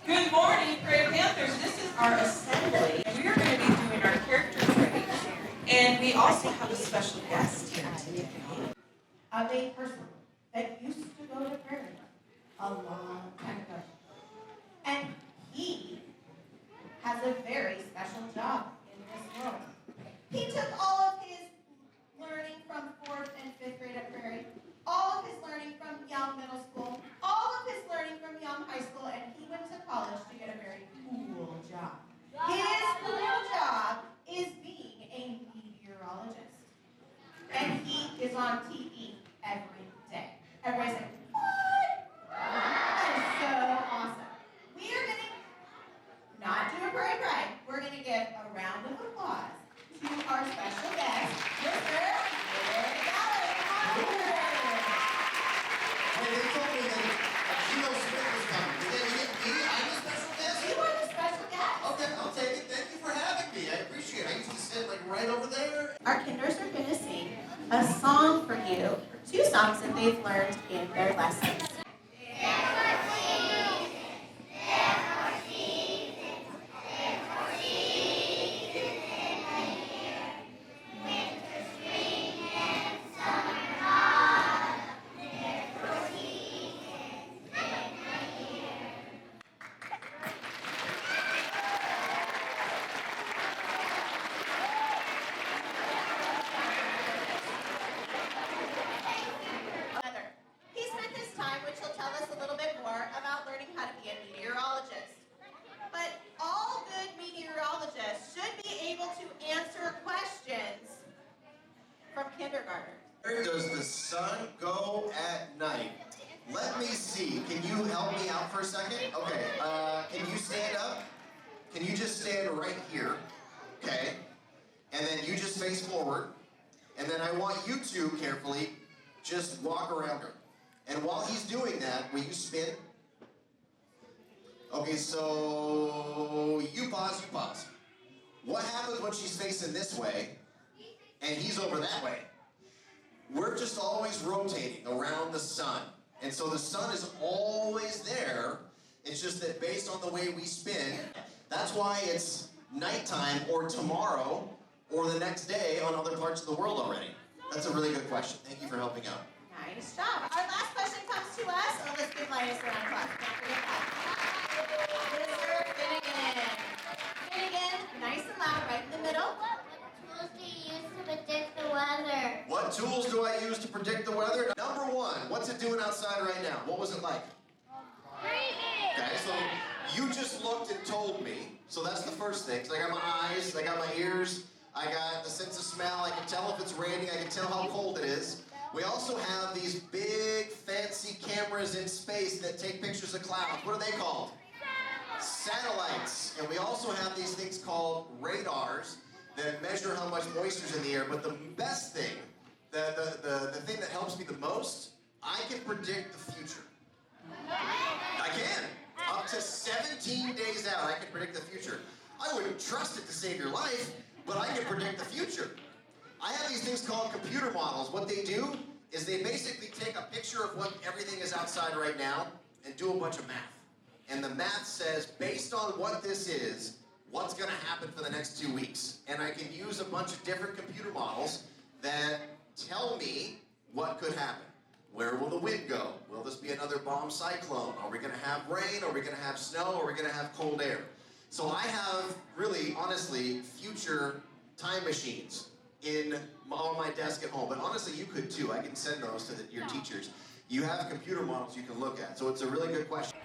Good morning, Prairie Panthers. This is our assembly. We are going to be doing our character traits, and we also have a special guest here today. Of a person that used to go to Prairie a long time ago. And he has a very special job in this world. He took all of his learning from 4th and 5th grade at Prairie, all of his learning from Young Middle School, all of his learning from Young High School, and he went to college to get a very cool job. His cool job is being a meteorologist. And he is on TV every day. Everybody say, what? That is so awesome. We are going to not do a parade ride. We're going to give a round of applause to our special guest, Mr. Nick Allard. Hey, they told me that KIRO Smith was coming. Did they get me? I'm a special guest? You are the special guest. Okay, I'll take it. Thank you for having me. I appreciate it. I used to sit like right over there. Our kinders are going to sing a song for you, 2 songs that they've learned in their lessons. He spent his time, which he'll tell us a little bit more, about learning how to be a meteorologist. But all good meteorologists should be able to answer questions from kindergartners. Where does the sun go at night? Let me see. Can you help me out for a second? Okay, can you stand up? Can you just stand right here? Okay. And then you just face forward. And then I want you to carefully just walk around her. And while he's doing that, will you spin? Okay, so you pause, you pause. What happens when she's facing this way and he's over that way? We're just always rotating around the sun. And so the sun is always there. It's just that based on the way we spin, that's why it's nighttime or tomorrow or the next day on other parts of the world already. That's a really good question. Thank you for helping out. Nice job. Our last question comes to us. Oh, let's give Linus a round of applause. Don't forget that. Mr. Finnegan. Finnegan, nice and loud, right in the middle. What tools do you use to predict the weather? What tools do I use to predict the weather? Number 1, what's it doing outside right now? What was it like? Raining. Okay, so you just looked and told me. So that's the first thing. 'Cause I got my eyes, I got my ears, I got the sense of smell. I can tell if it's raining, I can tell how cold it is. We also have these big, fancy cameras in space that take pictures of clouds. What are they called? Satellites. And we also have these things called radars that measure how much moisture's in the air. But the best thing, the thing that helps me the most, I can predict the future. I can. Up to 17 days out, I can predict the future. I wouldn't trust it to save your life, but I can predict the future. I have these things called computer models. What they do is they basically take a picture of what everything is outside right now and do a bunch of math. And the math says, based on what this is, what's going to happen for the next 2 weeks. And I can use a bunch of different computer models that tell me what could happen. Where will the wind go? Will this be another bomb cyclone? Are we going to have rain? Are we going to have snow? Are we going to have cold air? So I have, really, honestly, future time machines on my desk at home. But honestly, you could too. I can send those to your teachers. You have computer models you can look at. So it's a really good question.